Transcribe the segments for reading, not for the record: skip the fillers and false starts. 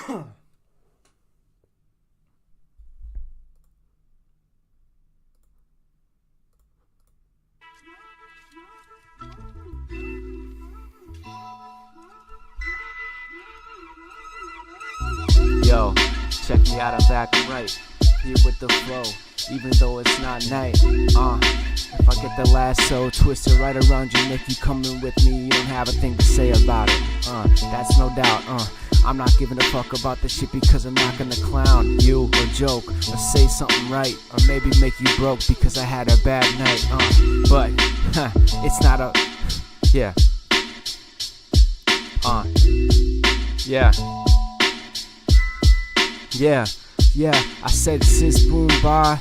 Yo, check me out, I'm back, I'm right here with the flow, even though it's not night. If I get the lasso twisted right around your neck, you coming with me, you don't have a thing to say about it. That's no doubt. I'm not giving a fuck about this shit because I'm not gonna clown you or joke or say something right or maybe make you broke because I had a bad night. But it's not a yeah. Yeah, I said sis boom bar,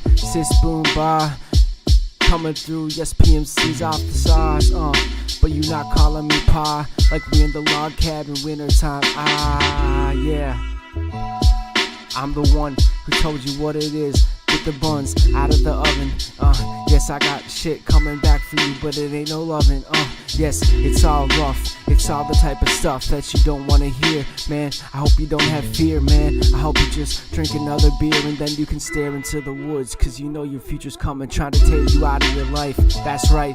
coming through, yes, PMC's off the sauce, but you not calling me pa, like we in the log cabin wintertime, yeah, I'm the one who told you what it is, get the buns out of the oven, yes, I got shit coming back for you, but it ain't no loving, yes, it's all rough, it's all the type of stuff that you don't wanna hear, man, I hope you don't have fear, man, I hope you just drink another beer and then you can stare into the woods, cause you know your future's coming, trying to tear you out of your life, that's right,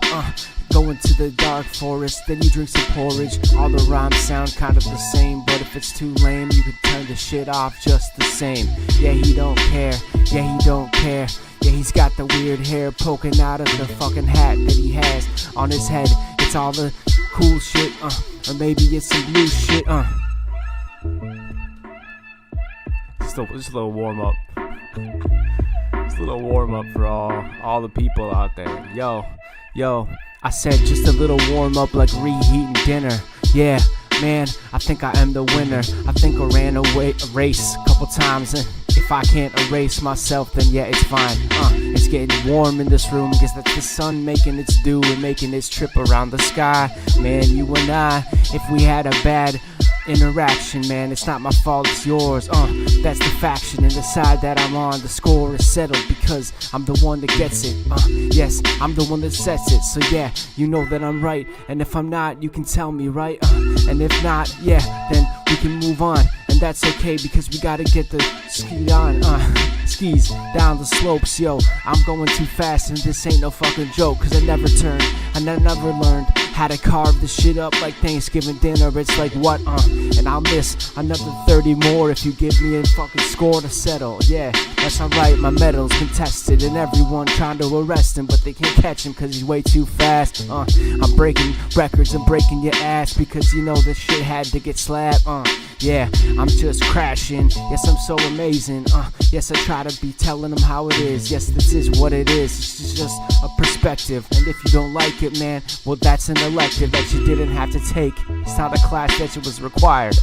go into the dark forest, then you drink some porridge, all the rhymes sound kind of the same, but if it's too lame, you can turn the shit off just the same, yeah, he don't care, yeah, he don't care, yeah, he's got the weird hair poking out of the fucking hat that he has on his head, it's all the cool shit, or maybe it's some blue shit, Just a little warm up. Just a little warm up for all the people out there. Yo, I said just a little warm up like reheating dinner. Yeah, man, I think I am the winner. I think I ran a race a couple times, and if I can't erase myself, then yeah, it's fine. It's getting warm in this room. Guess that's the sun making its due and making its trip around the sky. Man, you and I, if we had a bad interaction, man, it's not my fault, it's yours. That's the faction and the side that I'm on. The score is settled because I'm the one that gets it. Yes, I'm the one that sets it. So yeah, you know that I'm right. And if I'm not, you can tell me, right? And if not, yeah, then we can move on. And that's okay because we gotta get the skis down the slopes, yo. I'm going too fast and this ain't no fucking joke, cause I never turned, I never learned how to carve the shit up like Thanksgiving dinner. It's like what, and I'll miss another 30 more if you give me a fucking score to settle. Yeah, that's alright, my medal's contested and everyone trying to arrest him, but they can't catch him cause he's way too fast. I'm breaking records and breaking your ass because you know this shit had to get slapped. Yeah, I'm just crashing. Yes, I'm so amazing. Yes, I try to be telling them how it is. Yes, this is what it is. It's just a perspective. And if you don't like it, man, well, that's an elective that you didn't have to take. It's not a class that it was required.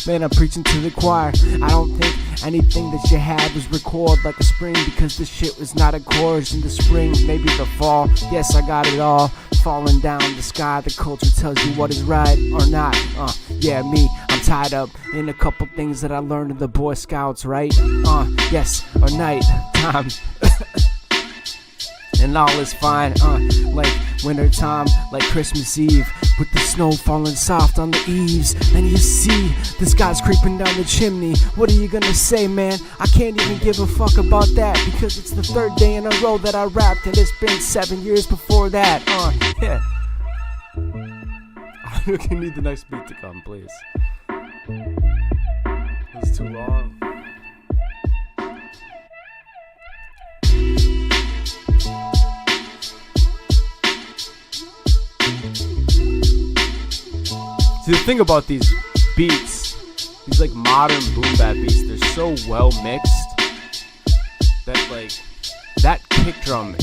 Man, I'm preaching to the choir. I don't think anything that you had was recorded like a spring, because this shit was not a chorus in the spring, maybe the fall. Yes, I got it all falling down the sky. The culture tells you what is right or not. Yeah, me, I'm tied up in a couple things that I learned in the Boy Scouts, right? Yes, or night time. And all is fine, like winter time, like Christmas Eve, with the snow falling soft on the eaves. And you see this guy's creeping down the chimney. What are you gonna say, man? I can't even give a fuck about that, because it's the third day in a row that I rapped, and it's been 7 years before that. Yeah. I need the next beat to come, please. It's too long. See, the thing about these beats, these like modern boom bap beats, they're so well mixed that like that kick drum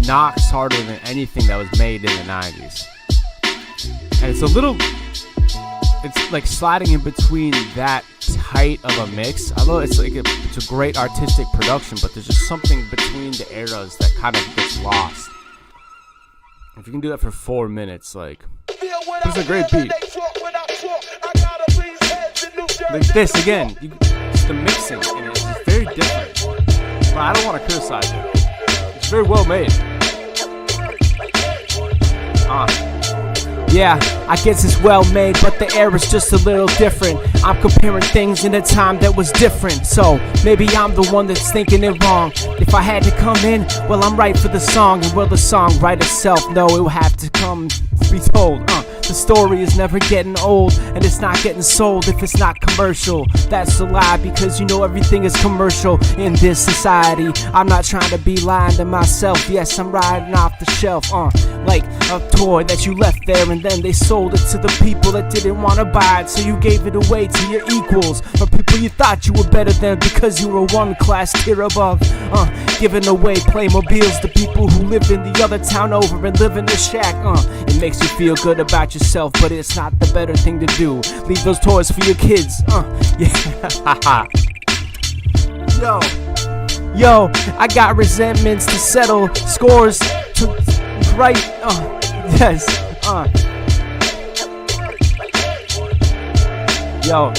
knocks harder than anything that was made in the 90s. And it's like sliding in between that tight of a mix. I know it's a great artistic production, but there's just something between the eras that kind of gets lost. If you can do that for 4 minutes, like, this is a great beat. Like this again, just the mixing in it is very different. But I don't want to criticize it. It's very well made. Yeah, I guess it's well made, but the air is just a little different. I'm comparing things in a time that was different, so maybe I'm the one that's thinking it wrong. If I had to come in, well, I'm right for the song, and will the song write itself? No, it will have to come be told. The story is never getting old, and it's not getting sold if it's not commercial. That's a lie, because you know everything is commercial in this society. I'm not trying to be lying to myself. Yes, I'm riding off the shelf, like a toy that you left there, and then they sold it to the people that didn't want to buy it, so you gave it away to your equals, or people you thought you were better than because you were one class tier above. Giving away Playmobiles to people who live in the other town over and live in the shack. It makes you feel good about yourself, but it's not the better thing to do. Leave those toys for your kids. Yeah. Yo, I got resentments to settle, scores to right. Yes. Yo,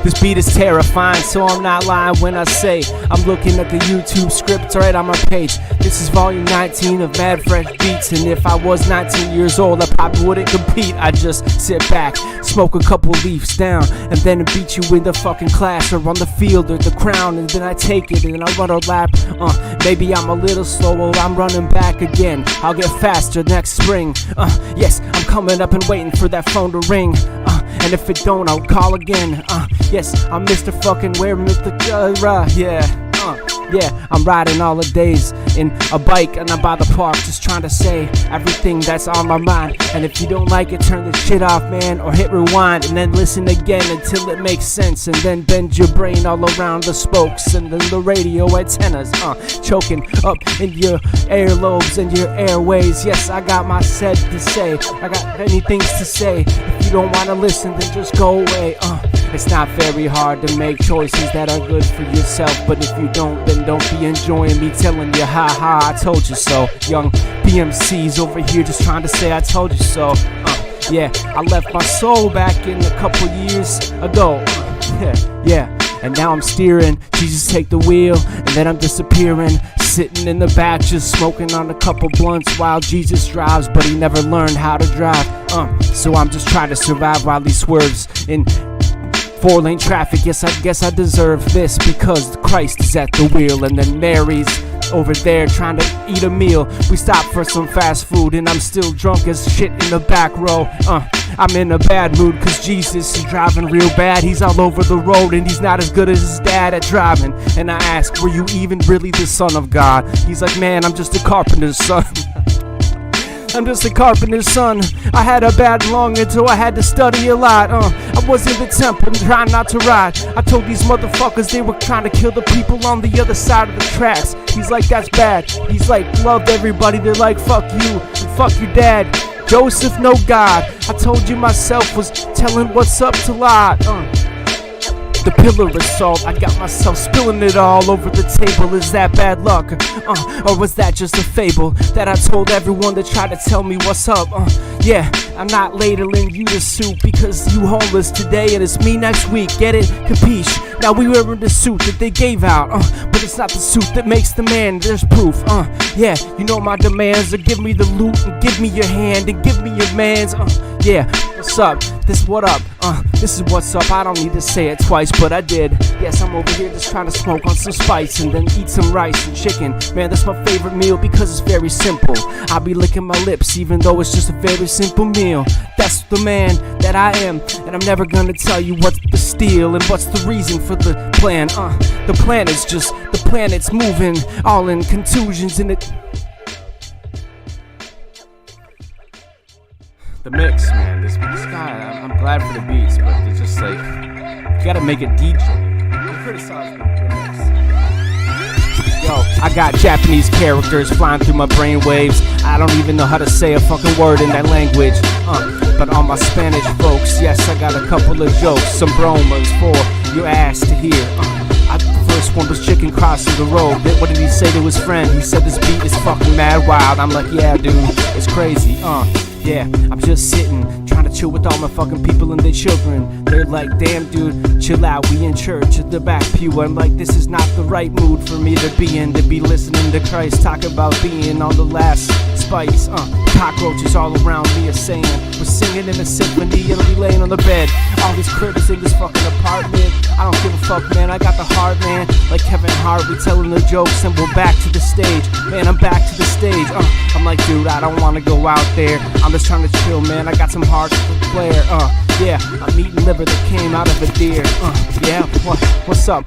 this beat is terrifying, so I'm not lying when I say I'm looking at the YouTube script right on my page. This is volume 19 of Mad Fresh Beats, and if I was 19 years old, I probably wouldn't compete. I'd just sit back, smoke a couple leaves down, and then beat you in the fucking class or on the field or the crown, and then I take it and I run a lap. Maybe I'm a little slow, well, I'm running back again. I'll get faster next spring. Yes, I'm coming up and waiting for that phone to ring. And if it don't, I'll call again. Yes, I'm Mr. fucking where Mr. Yeah, I'm riding all the days in a bike, and I'm by the park just trying to say everything that's on my mind. And if you don't like it, turn the shit off, man, or hit rewind and then listen again until it makes sense, and then bend your brain all around the spokes and then the radio antennas, choking up in your earlobes and your airways. Yes, I got my set to say, I got many things to say. If you don't want to listen, then just go away. It's not very hard to make choices that are good for yourself, but if you don't, then don't be enjoying me telling you, ha ha, I told you so. Young PMC's over here just trying to say I told you so. Yeah, I left my soul back in a couple years ago. Yeah, and now I'm steering. Jesus, take the wheel, and then I'm disappearing. Sitting in the back, just smoking on a couple blunts while Jesus drives, but he never learned how to drive. So I'm just trying to survive while he swerves in 4-lane traffic. Yes, I guess I deserve this because Christ is at the wheel, and then Mary's over there trying to eat a meal. We stopped for some fast food, and I'm still drunk as shit in the back row. I'm in a bad mood cause Jesus is driving real bad. He's all over the road and he's not as good as his dad at driving. And I ask, were you even really the son of God? He's like, man, I'm just a carpenter's son. I'm just a carpenter's son. I had a bad lung until I had to study a lot. I was in the temple trying not to ride. I told these motherfuckers they were trying to kill the people on the other side of the tracks. He's like, that's bad. He's like, loved everybody. They're like, fuck you and fuck your dad. Joseph, no God. I told you myself was telling what's up to Lot. The pillar of salt, I got myself spilling it all over the table. Is that bad luck? Or was that just a fable that I told everyone that tried to tell me what's up? Yeah, I'm not ladling you to soup because you homeless today and it's me next week. Get it? Capiche? Now we wearing the suit that they gave out, but it's not the suit that makes the man. There's proof. Yeah, you know my demands are give me the loot and give me your hand and give me your mans. Yeah, what's up? This is what up? This is what's up. I don't need to say it twice, but I did. Yes, I'm over here just trying to smoke on some spice and then eat some rice and chicken. Man, that's my favorite meal because it's very simple. I'll be licking my lips even though it's just a very simple meal. That's the man that I am, and I'm never gonna tell you what's the steal and what's the reason for the plan. The plan is just the planet's moving, all in contusions in it. The mix, man. This guy, I'm glad for the beats, but it's just like, you gotta make a DJ. I'm criticizing the mix. Yo, I got Japanese characters flying through my brainwaves. I don't even know how to say a fucking word in that language. But all my Spanish folks, yes, I got a couple of jokes, some bromas for your ass to hear. The first one was chicken crossing the road. What did he say to his friend? He said this beat is fucking mad wild. I'm like, yeah, dude, it's crazy. Yeah, I'm just sitting, trying to chill with all my fucking people and their children. They're like, damn dude, chill out, we in church at the back pew. I'm like, this is not the right mood for me to be in, to be listening to Christ talk about being on the last spice. cockroaches all around me are saying we're singing in a symphony, it'll be laying on the bed. All these critters in this fucking apartment. I don't give a fuck, man, I got the heart, man. Like Kevin Hart, we telling the jokes and we're back to the stage. Man, I'm back to the stage. I'm like, dude, I don't wanna go out there. I'm just trying to chill, man, I got some heart to Blair. Yeah, I'm eating liver that came out of a deer. Yeah, what's up?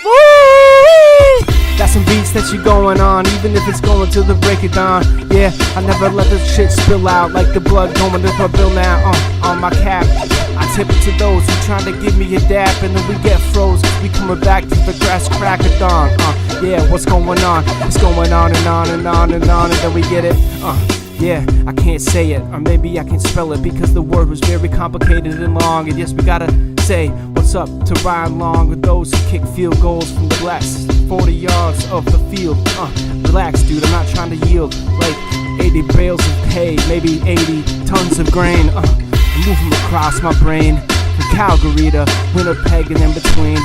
Woo! Got some beats that you going on, even if it's going till the break of dawn. Yeah, I never let the shit spill out like the blood going to my bill now. On my cap, I tip it to those who trying to give me a dap, and then we get froze. We coming back to the grass crack of dawn. Yeah, what's going on? It's going on and on and on and on, and then we get it. Yeah, I can't say it, or maybe I can spell it because the word was very complicated and long. And yes, we gotta say what's up to Ryan Long with those who kick field goals from the last 40 yards of the field. Relax, dude, I'm not trying to yield like 80 bales of hay, maybe 80 tons of grain. I'm moving across my brain from Calgary to Winnipeg and in between.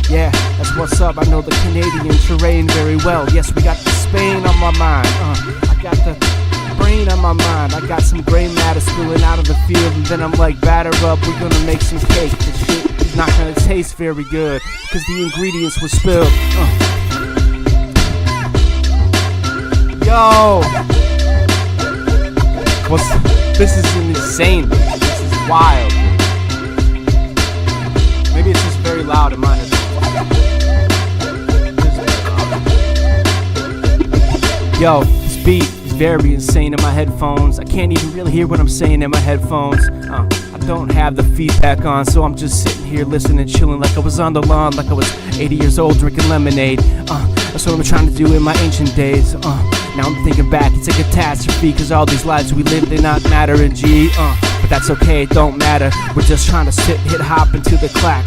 Yeah, that's what's up. I know the Canadian terrain very well. Yes, we got the Spain on my mind. I got the brain on my mind. I got some gray matter spilling out of the field, and then I'm like, batter up, we're gonna make some cake. This shit is not gonna taste very good because the ingredients were spilled. Yo, this is insane. This is wild. Maybe it's just very loud in my head. Yo, this beat is very insane in my headphones. I can't even really hear what I'm saying in my headphones. I don't have the feedback on, so I'm just sitting here listening, chilling like I was on the lawn, like I was 80 years old drinking lemonade. That's what I'm trying to do in my ancient days. Now I'm thinking back, it's a catastrophe, cause all these lives we live, they not matter in G. But that's okay, it don't matter. We're just trying to hit hop into the clack.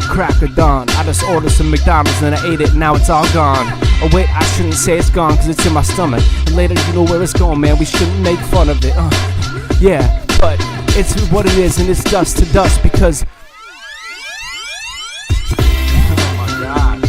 Crack of dawn. I just ordered some McDonald's and I ate it and now it's all gone. Oh wait, I shouldn't say it's gone cause it's in my stomach. And later you know where it's going, man, we shouldn't make fun of it. Yeah, but it's what it is and it's dust to dust because oh my god.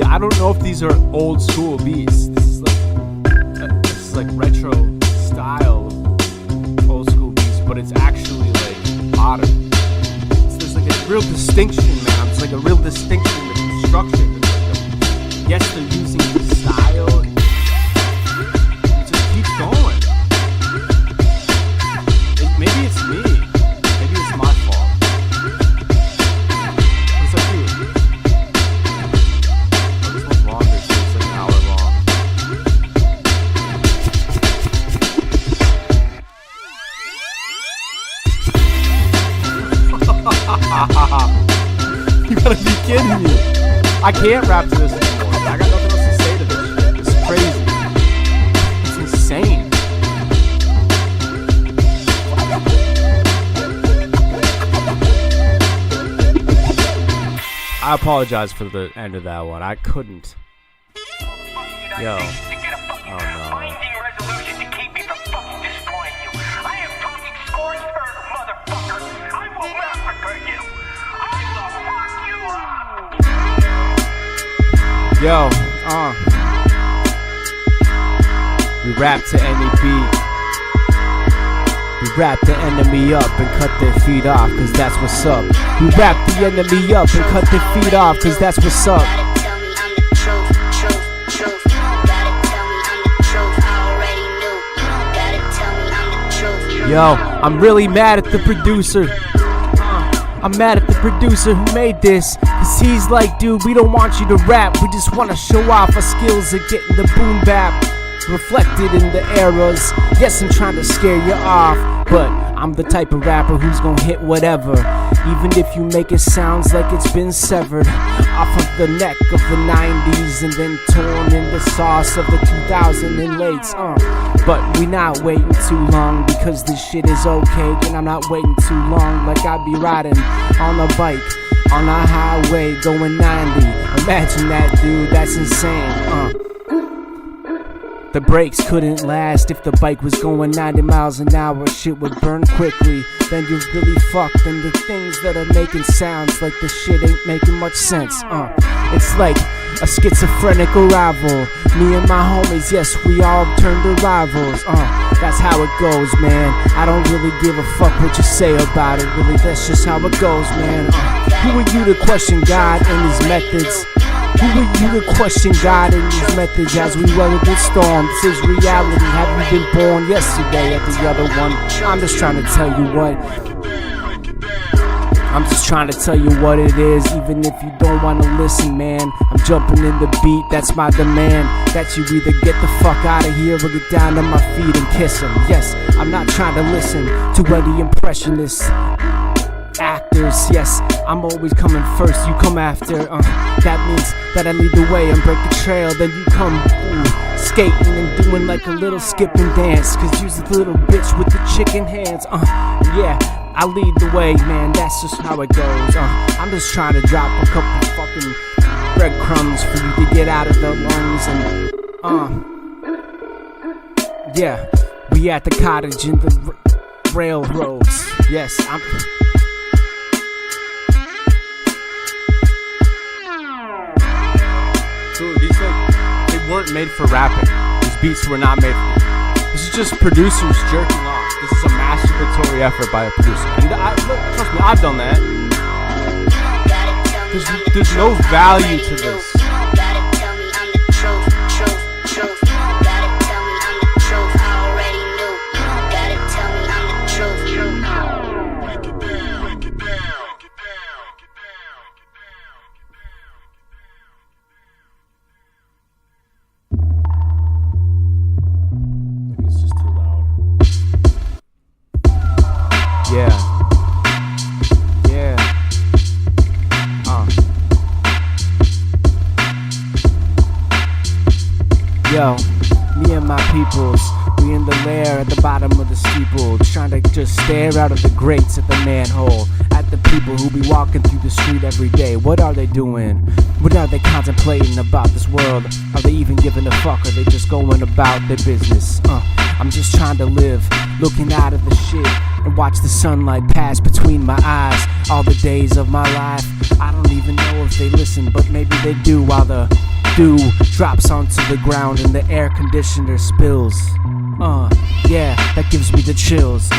I don't know if these are old school beats. This is like retro style old school beats, but it's actually like modern. There's like a real distinction, man. It's like a real distinction in the construction. Yes, they're using the style. It just keeps going. Maybe it's me. Maybe it's my fault. What's up, dude? You gotta be kidding me. I can't rap to this anymore. I got nothing else to say to this shit. It's crazy. It's insane. I apologize for the end of that one. I couldn't. Yo. Oh no. Yo, we rap to any beat. We rap the enemy up and cut their feet off, cause that's what's up. We rap the enemy up and cut their feet off, cause that's what's up. Yo, I'm really mad at the producer. I'm mad at the producer who made this, cause he's like, dude, we don't want you to rap, we just want to show off our skills at getting the boom bap reflected in the eras. Yes, I'm trying to scare you off, but I'm the type of rapper who's gonna hit whatever, even if you make it sounds like it's been severed off of the neck of the 90s and then torn in the sauce of the 2000 and lates. But we not waiting too long because this shit is okay, and I'm not waiting too long like I'd be riding on a bike on a highway going 90. Imagine that, dude, that's insane. The brakes couldn't last. If the bike was going 90 miles an hour, shit would burn quickly. Then you're really fucked. And the things that are making sounds like the shit ain't making much sense. It's like a schizophrenic arrival. Me and my homies, yes, we all turned to rivals. That's how it goes, man. I don't really give a fuck what you say about it. Really, that's just how it goes, man. Who are you to question God and his methods? Who are you to question God and his methods as we weather this storm? This is reality. Have you been born yesterday at the other one? I'm just trying to tell you what. I'm just trying to tell you what it is, even if you don't want to listen, man. I'm jumping in the beat, that's my demand. That you either get the fuck out of here or get down on my feet and kiss him. Yes, I'm not trying to listen to any impressionist actors. Yes, I'm always coming first, you come after. That means that I lead the way and break the trail. Then you come skating and doing like a little skip and dance. Cause you's the little bitch with the chicken hands. Yeah, I lead the way, man, that's just how it goes. I'm just trying to drop a couple fucking breadcrumbs for you to get out of the lungs. And yeah, we at the cottage in the railroads. Yes, Dude, these they weren't made for rapping. These beats were not made for. This is just producers jerking off. This is a masturbatory effort by a producer. And look, trust me, I've done that. There's no value to this. Yo, me and my peoples, we in the lair at the bottom of the steeple, trying to just stare out of the grates at the manhole, at the people who be walking through the street every day. What are they doing? What are they contemplating about this world? Are they even giving a fuck? Are they just going about their business? I'm just trying to live, looking out of the shit and watch the sunlight pass between my eyes. All the days of my life, I don't even know if they listen, but maybe they do while the dew drops onto the ground and the air conditioner spills. Yeah, that gives me the chills.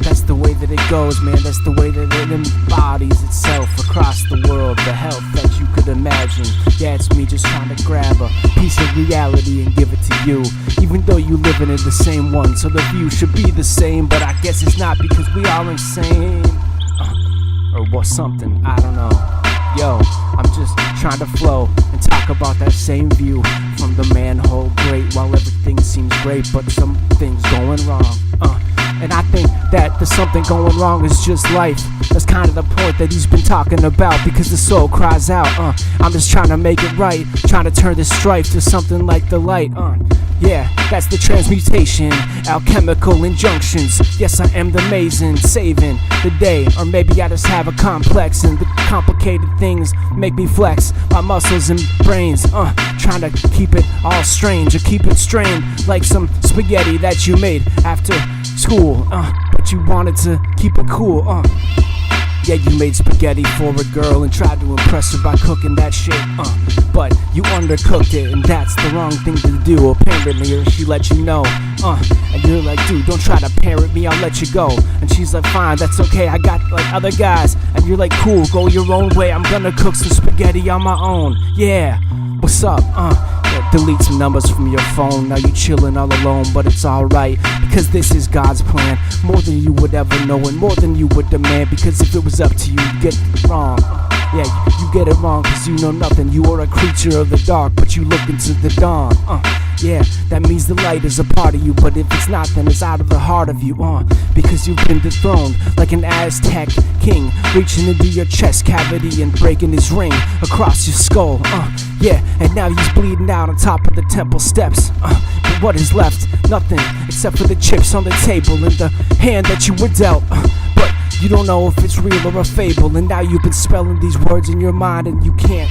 That's the way that it goes, man. That's the way that it embodies itself across the world. The health that you could imagine. Yeah, it's me just trying to grab a piece of reality and give it to you. Even though you living in the same one, so the view should be the same. But I guess it's not because we are insane. Or what, something, I don't know. Yo, I'm just trying to flow and talk about that same view from the manhole grate while everything seems great, but something's going wrong. And I think that the something going wrong is just life. That's kind of the point that he's been talking about, because the soul cries out. I'm just trying to make it right, trying to turn this strife to something like the light. Yeah, that's the transmutation, alchemical injunctions. Yes, I am the mason, saving the day. Or maybe I just have a complex and the complicated things make me flex my muscles and brains. Trying to keep it all strange, or keep it strained like some spaghetti that you made after school. But you wanted to keep it cool. Yeah, you made spaghetti for a girl and tried to impress her by cooking that shit, but you undercooked it, and that's the wrong thing to do, apparently, or she let you know, and you're like, dude, don't try to parent me, I'll let you go, and she's like, fine, that's okay, I got, like, other guys, and you're like, cool, go your own way, I'm gonna cook some spaghetti on my own, yeah, what's up, yeah, delete some numbers from your phone, now you chillin' all alone, but it's alright, because this is God's plan, more than you would ever know, and more than you would demand, because if it was up to you, you'd get it wrong. Yeah, you get it wrong, cause you know nothing. You are a creature of the dark, but you look into the dawn. Yeah, that means the light is a part of you, but if it's not, then it's out of the heart of you. Because you've been dethroned like an Aztec king, reaching into your chest cavity and breaking his ring across your skull. Yeah, and now he's bleeding out on top of the temple steps. But what is left? Nothing, except for the chips on the table and the hand that you were dealt. But you don't know if it's real or a fable, and now you've been spelling these words in your mind, and you can't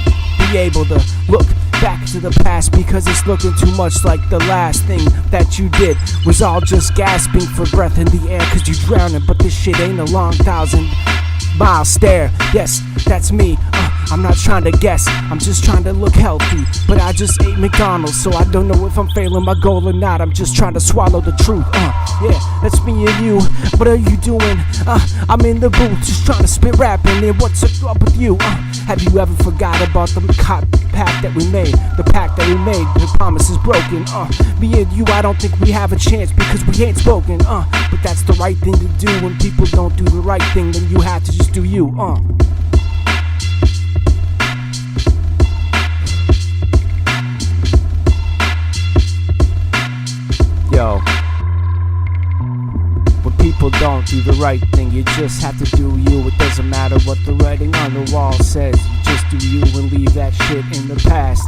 be able to look back back to the past because it's looking too much like the last thing that you did was all just gasping for breath in the air cause you're drowning. But this shit ain't a long 1,000-mile stare. Yes, that's me. I'm not trying to guess, I'm just trying to look healthy. But I just ate McDonald's, so I don't know if I'm failing my goal or not. I'm just trying to swallow the truth. Yeah, that's me and you. What are you doing? I'm in the booth, just trying to spit rapping. And what's up with you? Have you ever forgot about the pact that we made? The pact that we made, the promise is broken. Me and you, I don't think we have a chance because we ain't spoken. But that's the right thing to do. When people don't do the right thing, then you have to just do you. Yo, when people don't do the right thing, you just have to do you. It doesn't matter what the writing on the wall says. You just do you and leave that shit in the past.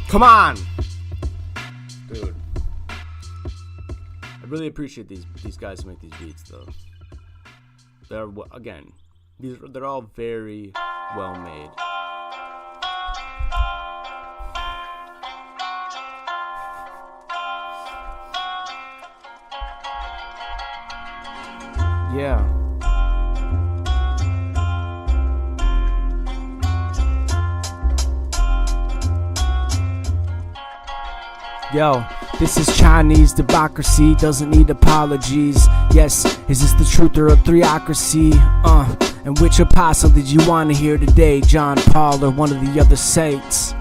Come on, dude. I really appreciate these guys who make these beats, though. They're they're all very well made. Yeah. Yo, this is Chinese democracy, doesn't need apologies. Yes, is this the truth or a theocracy? And which apostle did you want to hear today? John Paul or one of the other saints?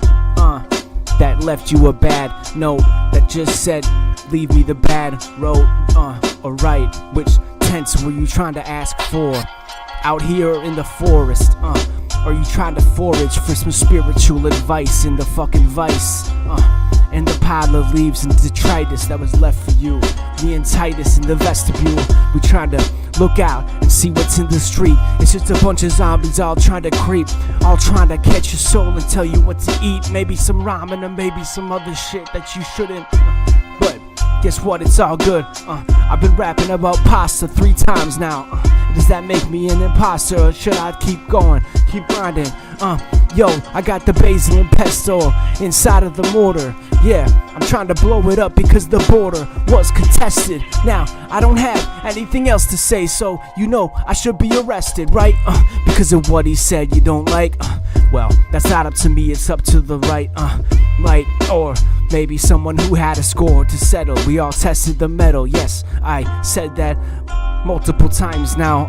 That left you a bad note that just said, leave me the bad road. Or right, which tense were you trying to ask for? Out here in the forest, are you trying to forage for some spiritual advice in the fucking vice? And the pile of leaves and detritus that was left for you. Me and Titus in the vestibule, we trying to look out and see what's in the street. It's just a bunch of zombies all trying to creep, all trying to catch your soul and tell you what to eat. Maybe some ramen or maybe some other shit that you shouldn't. But guess what, it's all good. I've been rapping about pasta 3 times now. Does that make me an imposter or should I keep going, keep grinding? Yo, I got the basil and pesto inside of the mortar. Yeah, I'm trying to blow it up because the border was contested. Now, I don't have anything else to say, so you know I should be arrested, right? Because of what he said you don't like. Well, that's not up to me, it's up to the right, or maybe someone who had a score to settle. We all tested the metal, yes, I said that multiple times now,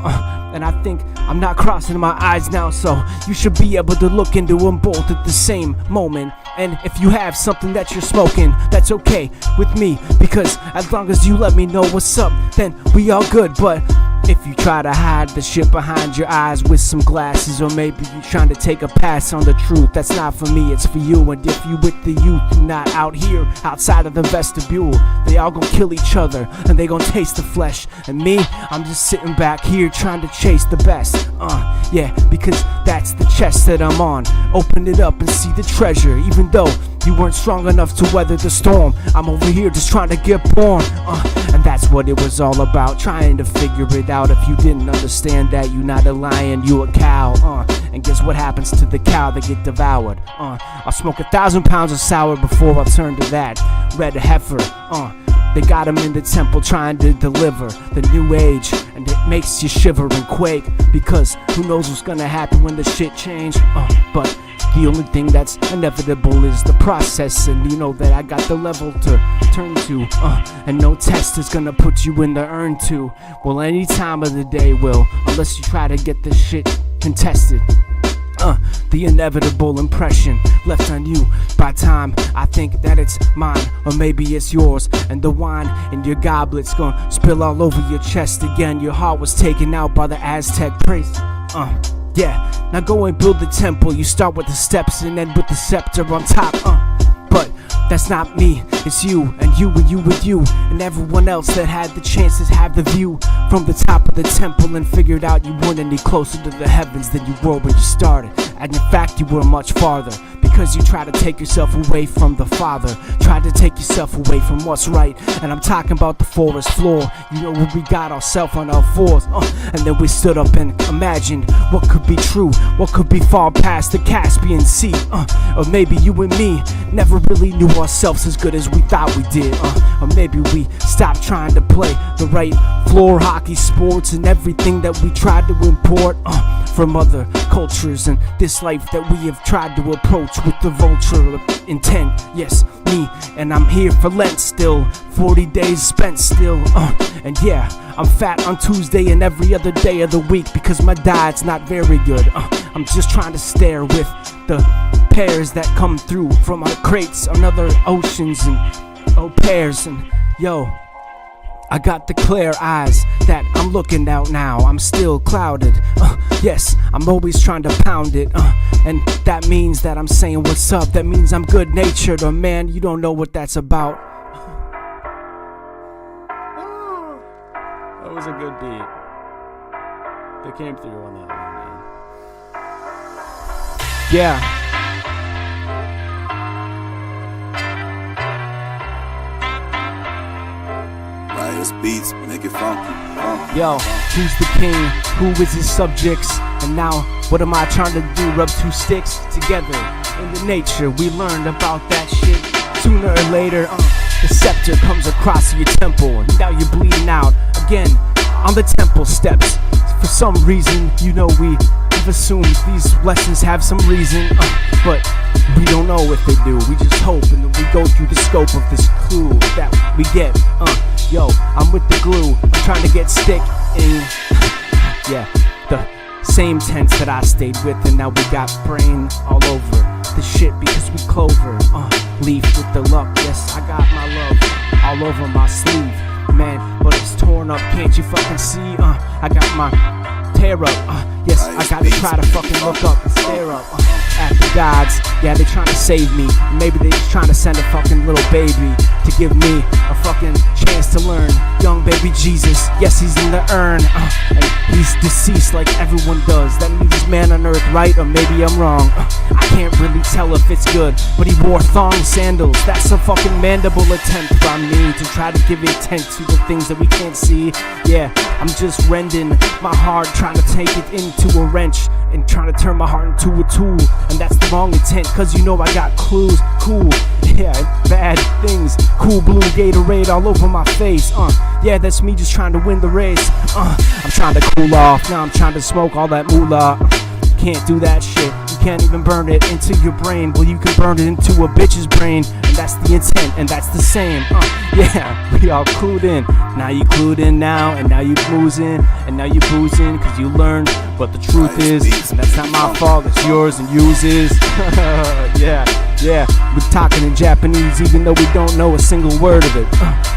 and I think I'm not crossing my eyes now, so you should be able to look into them both at the same moment. And if you have something that you're smoking, that's okay with me, because as long as you let me know what's up, then we all good. But if you try to hide the shit behind your eyes with some glasses, or maybe you're trying to take a pass on the truth, that's not for me, it's for you. And if you with the youth, you're not out here outside of the vestibule, they all gonna kill each other and they gonna taste the flesh. And me, I'm just sitting back here trying to chase the best. Yeah, because that's the chest that I'm on. Open it up and see the treasure. Even though you weren't strong enough to weather the storm, I'm over here just trying to get born. And that's what it was all about, trying to figure it out. If you didn't understand that, you not a lion, you a cow. And guess what happens to the cow that get devoured? I'll smoke 1,000 pounds of sour before I'll turn to that red heifer. They got him in the temple trying to deliver the new age, and it makes you shiver and quake, because who knows what's gonna happen when the shit change. But the only thing that's inevitable is the process, and you know that I got the level to turn to, and no test is gonna put you in the urn too. Well, any time of the day will, unless you try to get this shit contested. The inevitable impression left on you by time, I think that it's mine, or maybe it's yours. And the wine in your goblet's gonna spill all over your chest again. Your heart was taken out by the Aztec priest. Yeah, now go and build the temple. You start with the steps and end with the scepter on top. But that's not me, it's you, and you, and you, and you, and everyone else that had the chance to have the view from the top of the temple and figured out you weren't any closer to the heavens than you were when you started And in fact you were much farther, because you try to take yourself away from the Father, tried to take yourself away from what's right. And I'm talking about the forest floor, you know, where we got ourselves on our fours, and then we stood up and imagined what could be true, what could be far past the Caspian Sea. Or maybe you and me never really knew ourselves as good as we thought we did. Or maybe we stopped trying to play the right floor hockey sports and everything that we tried to import from other cultures, and this life that we have tried to approach with the vulture intent. Yes, me, and I'm here for Lent still, 40 days spent still, and yeah, I'm fat on Tuesday and every other day of the week because my diet's not very good. I'm just trying to stare with the pears that come through from our crates on other oceans and pears, and yo, I got the clear eyes that I'm looking out now. I'm still clouded. Yes, I'm always trying to pound it. And that means that I'm saying what's up. That means I'm good natured. Or man, you don't know what that's about. That was a good beat. They came through on that one, man. Yeah. Beats, make it funky. Yo, who's the king? Who is his subjects? And now, what am I trying to do? Rub two sticks together. In the nature, we learned about that shit. Sooner or later, the scepter comes across your temple, and now you're bleeding out again on the temple steps. For some reason, you know, we have assumed these lessons have some reason, but we don't know if they do. We just hope, and then we go through the scope of this clue that we get. Yo, I'm with the glue, I'm trying to get stick in, yeah, the same tents that I stayed with, and now we got brain all over the shit because we clover, leaf with the luck, yes, I got my love all over my sleeve, man, but it's torn up, can't you fucking see, I got my tear up, yes, I gotta try to fucking look up and stare up, at the gods, yeah, they trying to save me, maybe they just trying to send a fucking little baby to give me a fucking chance to learn. Young baby Jesus, yes, he's in the urn, and he's deceased like everyone does. That leaves man on earth, right? Or maybe I'm wrong. I can't really tell if it's good, but he wore thong sandals. That's a fucking mandible attempt from me to try to give intent to the things that we can't see. Yeah, I'm just rending my heart, trying to take it into a wrench and trying to turn my heart into a tool, and that's the wrong intent, cause you know I got clues, cool, yeah, bad things, cool blue Gatorade all over my face, yeah, that's me just trying to win the race, I'm trying to cool off, now I'm trying to smoke all that moolah, can't do that shit, you can't even burn it into your brain, well you can burn it into a bitch's brain, and that's the intent, and that's the same, yeah, we all clued in, now you clued in now, and now you boozing, and now you boozing, cause you learned, but the truth is, that's not my fault, it's yours and uses, yeah, we're talking in Japanese, even though we don't know a single word of it,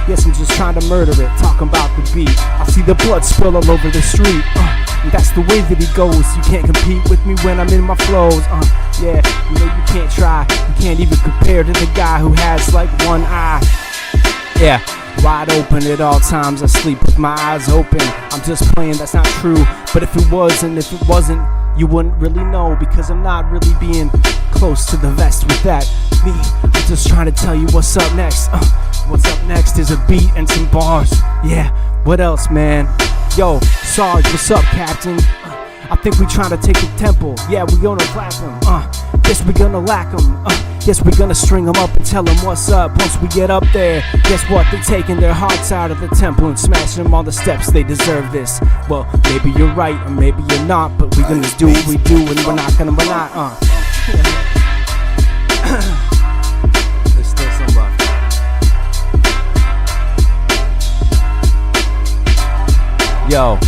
yes, I'm just trying to murder it, talking about the beat, I see the blood spill all over the street, and that's the way that he goes, you can't compete with me when I'm in my flows, yeah, you know you can't try, you can't even compare to the guy who has like one eye, yeah, wide open at all times, I sleep with my eyes open, I'm just playing, that's not true, but if it was and if it wasn't, you wouldn't really know, because I'm not really being close to the vest with that, me, I'm just trying to tell you what's up next, what's up next is a beat and some bars, yeah, what else, man, yo, Sarge, what's up, Captain, I think we trying to take the temple, yeah, we gonna clap him, guess we gonna lack him, guess we gonna string them up and tell them what's up. Once we get up there, guess what, they taking their hearts out of the temple and smashing them on the steps, they deserve this, well, maybe you're right, or maybe you're not, but we gonna do what we do, and we're not, there's still some left. Yo.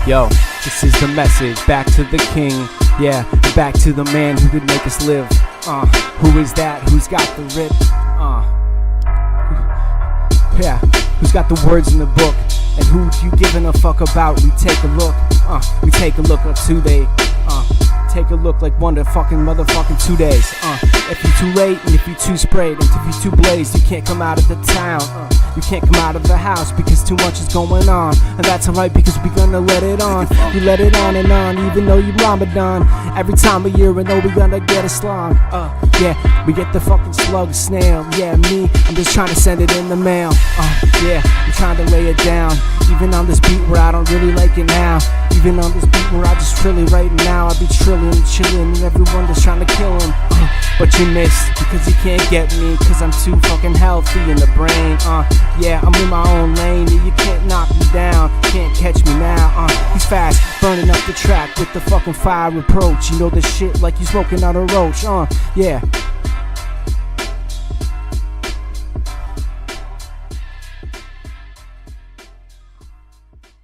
Yo, this is the message, back to the king, yeah, back to the man who could make us live, who is that, who's got the rip, yeah, who's got the words in the book, and who you giving a fuck about, we take a look at who they, take a look like one to fucking motherfucking 2 days. If you're too late and if you're too sprayed and if you're too blazed, you can't come out of the town. You can't come out of the house because too much is going on, and that's alright because we gonna let it on. We let it on and on, even though you Ramadan. Every time of year, and know we gonna get a slong. Yeah, we get the fucking slug snail. Yeah, me, I'm just trying to send it in the mail. Yeah, I'm trying to lay it down. Even on this beat where I don't really like it now. Even on this beat where I just really right now, I be trilling and chilling and everyone just trying to kill him. But you missed because you can't get me, cause I'm too fucking healthy in the brain. Yeah, I'm in my own lane and you can't knock me down, can't catch me now. He's fast, burning up the track with the fucking fire approach. You know the shit like you smoking on a roach. Yeah.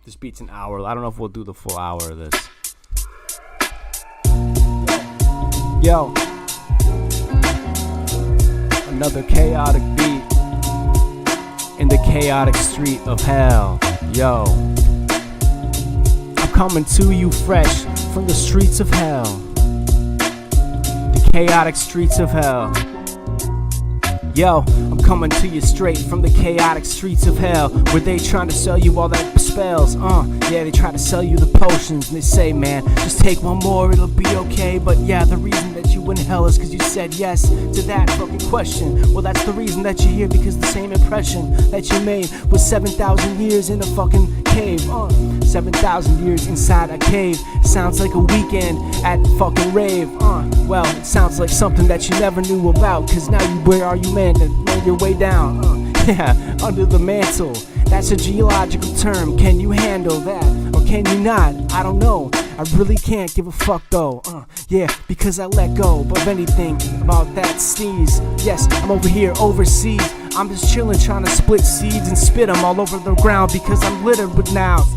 This beat's an hour. I don't know if we'll do the full hour of this. Yo. Another chaotic beat in the chaotic street of hell. Yo. I'm coming to you fresh from the streets of hell. The chaotic streets of hell. Yo, I'm coming to you straight from the chaotic streets of hell, where they trying to sell you all that spells. Yeah, they try to sell you the potions, and they say, man, just take one more, it'll be okay. But yeah, the reason that you in hell is cause you said yes to that fucking question. Well, that's the reason that you're here, because the same impression that you made was 7,000 years in a fucking cave. 7,000 years inside a cave sounds like a weekend at fucking rave. Well, it sounds like something that you never knew about, cause now where are you, man, and made your way down? Yeah, under the mantle. That's a geological term. Can you handle that, or can you not? I don't know. I really can't give a fuck though. Yeah, because I let go of anything about that sneeze. Yes, I'm over here overseas. I'm just chilling, trying to split seeds and spit them all over the ground because I'm littered with nouns.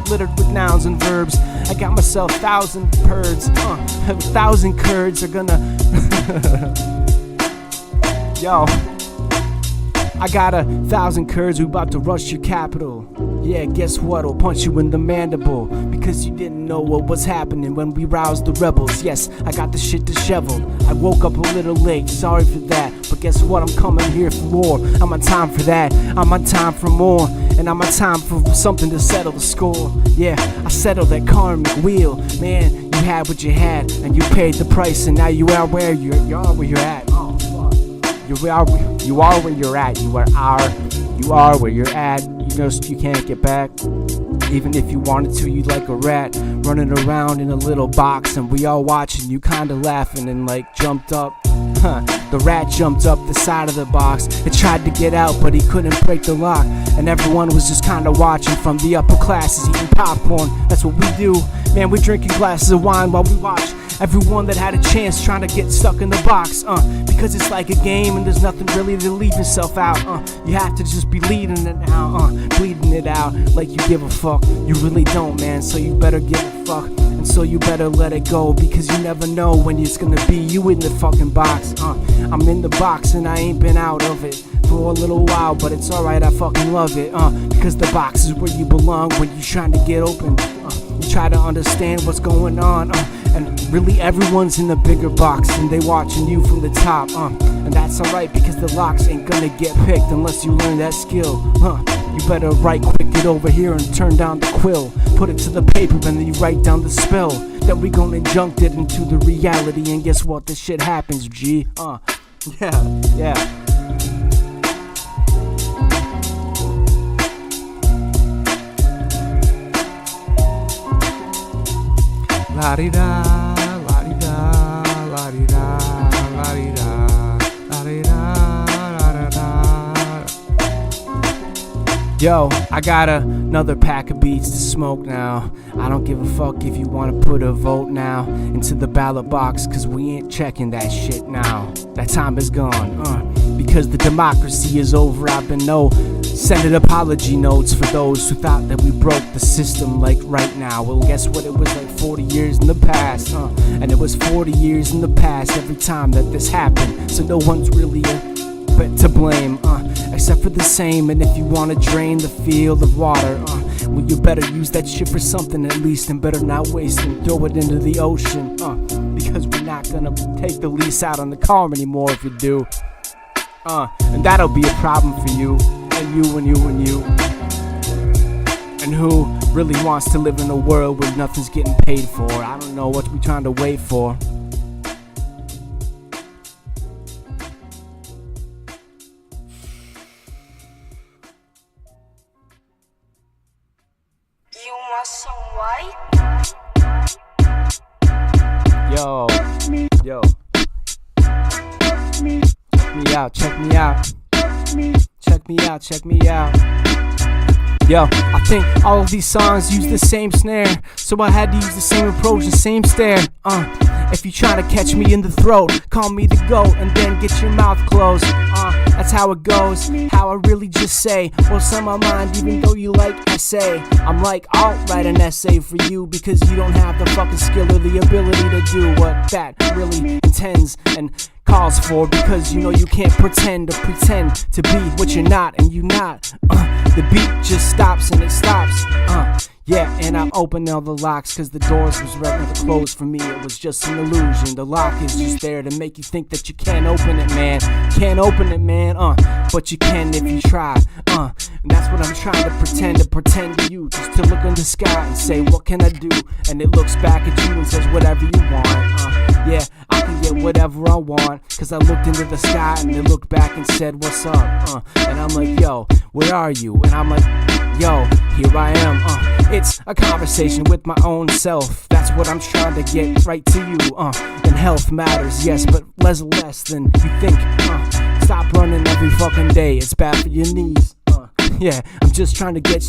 Littered with nouns and verbs. I got myself 1,000 birds. 1,000 curds are gonna. Yo. I got 1,000 curds, we about to rush your capital. Yeah, guess what? I'll punch you in the mandible, because you didn't know what was happening when we roused the rebels. Yes, I got the shit disheveled. I woke up a little late, sorry for that. But guess what? I'm coming here for more. I'm on time for that. I'm on time for more. And I'm on time for something to settle the score. Yeah, I settled that karmic wheel. Man, you had what you had, and you paid the price, and now you are where you are where you're at. You are where you're at. You are where you're at. You know you can't get back. Even if you wanted to, you'd like a rat running around in a little box, and we all watching you, kinda laughing, and like jumped up. The rat jumped up the side of the box. It tried to get out, but he couldn't break the lock. And everyone was just kinda watching from the upper classes, eating popcorn. That's what we do. Man, we're drinking glasses of wine while we watch everyone that had a chance trying to get stuck in the box. Because it's like a game and there's nothing really to leave yourself out. You have to just be leading it out, bleeding it out like you give a fuck. You really don't, man, so you better give a fuck. And so you better let it go, because you never know when it's gonna be you in the fucking box. I'm in the box and I ain't been out of it for a little while, but it's alright, I fucking love it. Because the box is where you belong when you're trying to get open. You try to understand what's going on. And really everyone's in the bigger box, and they watching you from the top. And that's alright, because the locks ain't gonna get picked unless you learn that skill. You better right quick, get over here and turn down the quill. Put it to the paper and then you write down the spell. Then we gonna injunct it into the reality, and guess what? This shit happens, G. Yeah. La-di-da, la-di-da, la-di-da, la-di-da, la-di-da, la-da-da. Yo, I got another pack of beats to smoke now. I don't give a fuck if you wanna put a vote now into the ballot box, cause we ain't checking that shit now. That time is gone, because the democracy is over. I've been sending apology notes for those who thought that we broke the system like right now. Well, guess what? It was like 40 years in the past, and it was 40 years in the past every time that this happened. So no one's really but to blame, except for the same. And if you wanna drain the field of water, well, you better use that shit for something at least, and better not waste and throw it into the ocean. not gonna take the lease out on the car anymore if you do. And that'll be a problem for you, and you, and you, and you. And who really wants to live in a world where nothing's getting paid for? I don't know what we trying to wait for. You want some white? Yo. Check me out. Yo, I think all of these songs use the same snare, so I had to use the same approach, the same stare. If you try to catch me in the throat, call me the GOAT and then get your mouth closed. That's how it goes, how I really just say what's on my mind, even though you like essay. I'm like, I'll write an essay for you because you don't have the fucking skill or the ability to do what that really intends and calls for, because you know you can't pretend to be what you're not, and you not. The beat just stops and it stops. Yeah, and I opened all the locks cause the doors was ready to close for me. It was just an illusion. The lock is just there to make you think that you can't open it, man. Can't open it, man. But you can if you try. And that's what I'm trying to pretend to you. Just to look in the sky and say, what can I do? And it looks back at you and says, whatever you want. Yeah, I can get whatever I want, cause I looked into the sky and it looked back and said, what's up? And I'm like, yo, where are you? And I'm like, yo, here I am. It's a conversation with my own self. That's what I'm trying to get right to you. And health matters, yes, but less than you think. Stop running every fucking day, it's bad for your knees. Yeah, I'm just trying to get